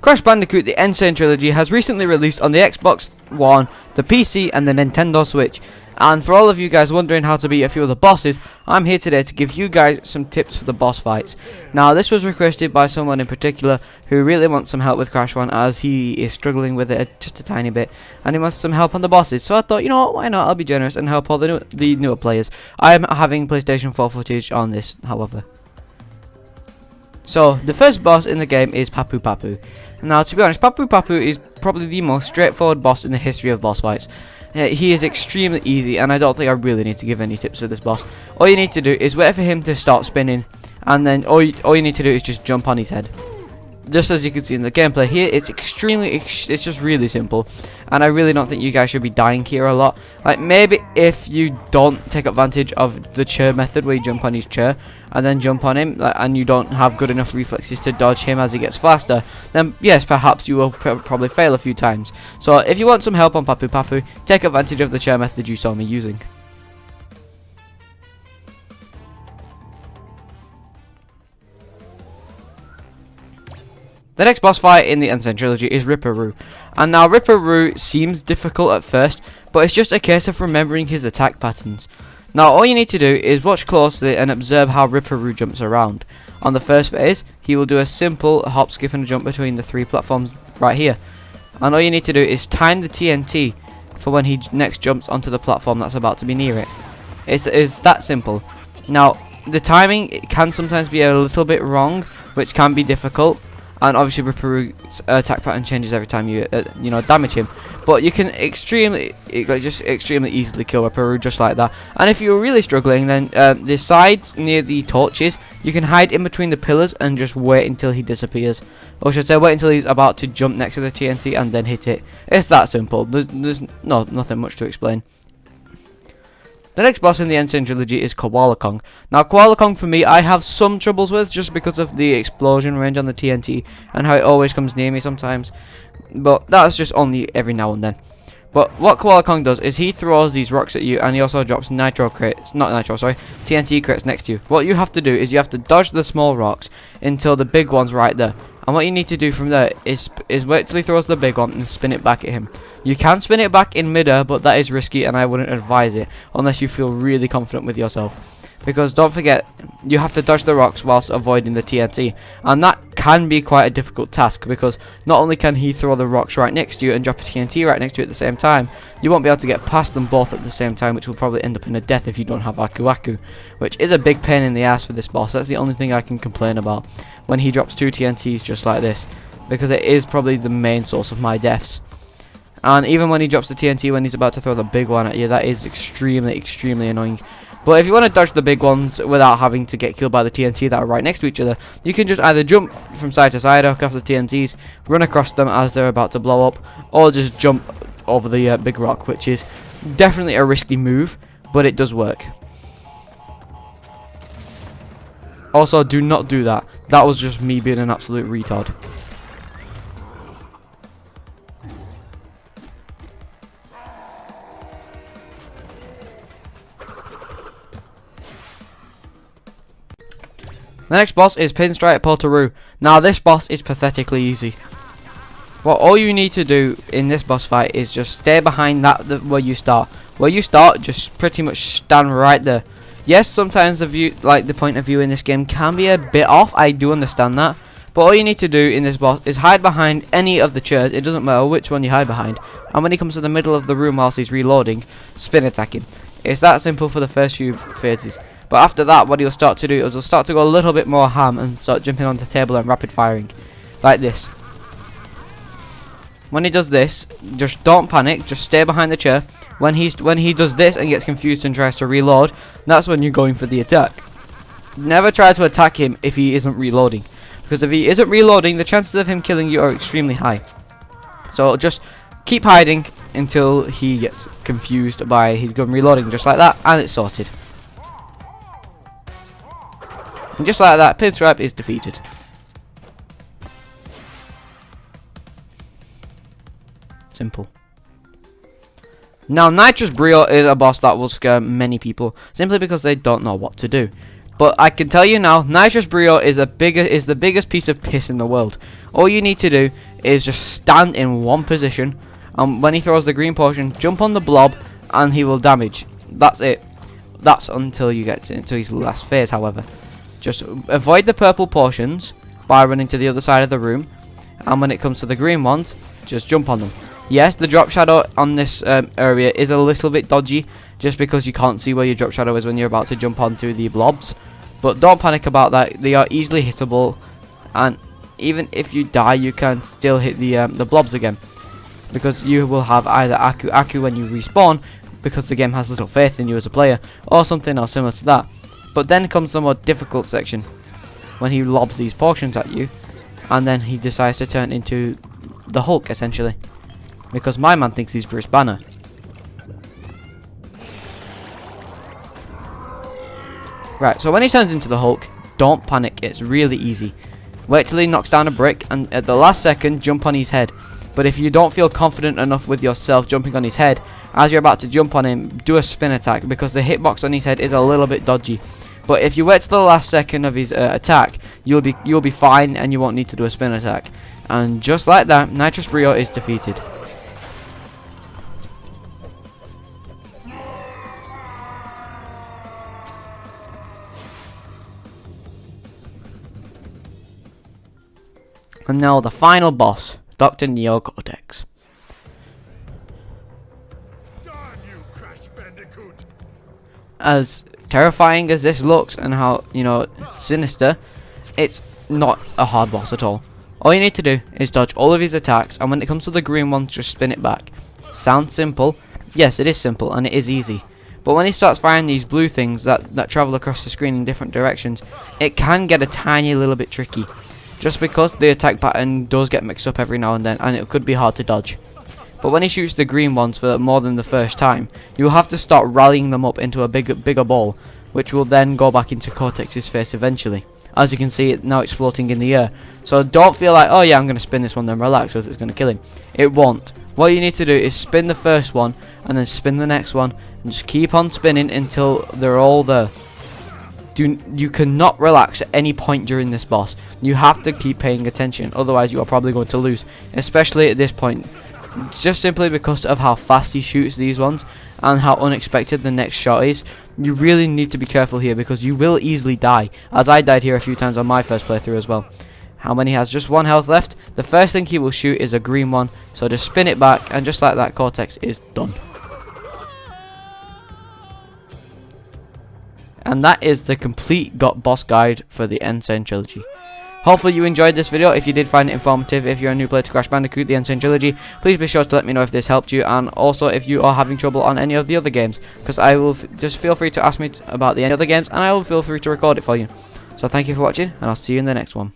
Crash Bandicoot the Sane Trilogy has recently released on the Xbox One, the PC and the Nintendo Switch. And for all of you guys wondering how to beat a few of the bosses, I'm here today to give you guys some tips for the boss fights. Now this was requested by someone in particular who really wants some help with Crash 1 as he is struggling with it just a tiny bit and he wants some help on the bosses. So I thought, you know what, why not, I'll be generous and help all the newer players. I am having PlayStation 4 footage on this, however. So the first boss in the game is Papu Papu. Now to be honest, Papu Papu is probably the most straightforward boss in the history of boss fights. He is extremely easy and I don't think I really need to give any tips for this boss. All you need to do is wait for him to start spinning and then all you need to do is just jump on his head. Just as you can see in the gameplay here, it's it's just really simple, and I really don't think you guys should be dying here a lot. Like maybe if you don't take advantage of the chair method where you jump on his chair and then jump on him, and you don't have good enough reflexes to dodge him as he gets faster, then yes, perhaps you will probably fail a few times. So if you want some help on Papu Papu, take advantage of the chair method you saw me using. The next boss fight in the Sane Trilogy is Ripperoo. And now Ripperoo seems difficult at first, but it's just a case of remembering his attack patterns. Now all you need to do is watch closely and observe how Ripperoo jumps around. On the first phase, he will do a simple hop, skip and jump between the three platforms right here. And all you need to do is time the TNT for when he next jumps onto the platform that's about to be near it. It's that simple. Now the timing can sometimes be a little bit wrong, which can be difficult. And obviously Ripperoo's attack pattern changes every time you damage him, but you can extremely easily kill Ripperoo just like that. And if you're really struggling, then the sides near the torches, you can hide in between the pillars and just wait until he disappears, or should I say wait until he's about to jump next to the TNT and then hit it. It's that simple. There's nothing much to explain. The next boss in the Sane Trilogy is Koala Kong. Now Koala Kong for me I have some troubles with just because of the explosion range on the TNT and how it always comes near me sometimes. But that's just only every now and then. But what Koala Kong does is he throws these rocks at you and he also drops TNT crates next to you. What you have to do is you have to dodge the small rocks until the big one's right there. And what you need to do from there is wait till he throws the big one and spin it back at him. You can spin it back in midair, but that is risky and I wouldn't advise it unless you feel really confident with yourself. Because don't forget, you have to dodge the rocks whilst avoiding the TNT. And that can be quite a difficult task because not only can he throw the rocks right next to you and drop a TNT right next to you at the same time, you won't be able to get past them both at the same time, which will probably end up in a death if you don't have Aku Aku, which is a big pain in the ass for this boss. That's the only thing I can complain about when he drops two TNTs just like this, because it is probably the main source of my deaths. And even when he drops the TNT when he's about to throw the big one at you, that is extremely annoying. But if you want to dodge the big ones without having to get killed by the TNT that are right next to each other, you can just either jump from side to side across the TNTs, run across them as they're about to blow up, or just jump over the big rock, which is definitely a risky move, but it does work. Also, do not do that. That was just me being an absolute retard. The next boss is Pinstripe Otaru. Now this boss is pathetically easy. What all you need to do in this boss fight is just stay behind where you start. Where you start, just pretty much stand right there. Yes, sometimes the point of view in this game can be a bit off. I do understand that. But all you need to do in this boss is hide behind any of the chairs. It doesn't matter which one you hide behind. And when he comes to the middle of the room whilst he's reloading, spin attack him. It's that simple for the first few phases. But after that, what he'll start to do is he'll start to go a little bit more ham and start jumping onto the table and rapid firing. Like this. When he does this, just don't panic, just stay behind the chair. When he does this and gets confused and tries to reload, that's when you're going for the attack. Never try to attack him if he isn't reloading. Because if he isn't reloading, the chances of him killing you are extremely high. So just keep hiding until he gets confused by his gun reloading, just like that, and it's sorted. And just like that, Pinstripe is defeated. Simple. Now, Nitrous Brio is a boss that will scare many people, simply because they don't know what to do. But I can tell you now, Nitrous Brio is the biggest piece of piss in the world. All you need to do is just stand in one position, and when he throws the green potion, jump on the blob, and he will damage. That's it. That's until you get into his last phase, however. Just avoid the purple potions by running to the other side of the room, and when it comes to the green ones, just jump on them. Yes, the drop shadow on this area is a little bit dodgy, just because you can't see where your drop shadow is when you're about to jump onto the blobs. But don't panic about that, they are easily hittable, and even if you die, you can still hit the blobs again, because you will have either Aku when you respawn, because the game has little faith in you as a player, or something else similar to that. But then comes the more difficult section, when he lobs these potions at you, and then he decides to turn into the Hulk, essentially, because my man thinks he's Bruce Banner. Right, so when he turns into the Hulk, don't panic, it's really easy. Wait till he knocks down a brick, and at the last second, jump on his head. But if you don't feel confident enough with yourself jumping on his head, as you're about to jump on him, do a spin attack, because the hitbox on his head is a little bit dodgy. But if you wait till the last second of his attack, you'll be fine, and you won't need to do a spin attack. And just like that, Nitrous Brio is defeated. And now the final boss, Dr. Neocortex. As terrifying as this looks and how, sinister, it's not a hard boss at all. All you need to do is dodge all of his attacks, and when it comes to the green ones, just spin it back. Sounds simple? Yes, it is simple, and it is easy. But when he starts firing these blue things that travel across the screen in different directions, it can get a tiny little bit tricky. Just because the attack pattern does get mixed up every now and then, and it could be hard to dodge. But when he shoots the green ones for more than the first time, you'll have to start rallying them up into a bigger ball, which will then go back into Cortex's face eventually. As you can see, now it's floating in the air. So don't feel like, oh yeah, I'm going to spin this one, then relax, because it's going to kill him. It won't. What you need to do is spin the first one, and then spin the next one, and just keep on spinning until they're all there. You cannot relax at any point during this boss. You have to keep paying attention, otherwise you are probably going to lose, especially at this point. Just simply because of how fast he shoots these ones and how unexpected the next shot is. You really need to be careful here, because you will easily die, as I died here a few times on my first playthrough as well. And when he has just one health left, the first thing he will shoot is a green one, so just spin it back, and just like that, Cortex is done. And that is the complete boss guide for the Sane Trilogy. Hopefully you enjoyed this video. If you did find it informative, if you're a new player to Crash Bandicoot, the Sane Trilogy, please be sure to let me know if this helped you, and also if you are having trouble on any of the other games, because I will just feel free to ask me about the other games, and I will feel free to record it for you. So thank you for watching, and I'll see you in the next one.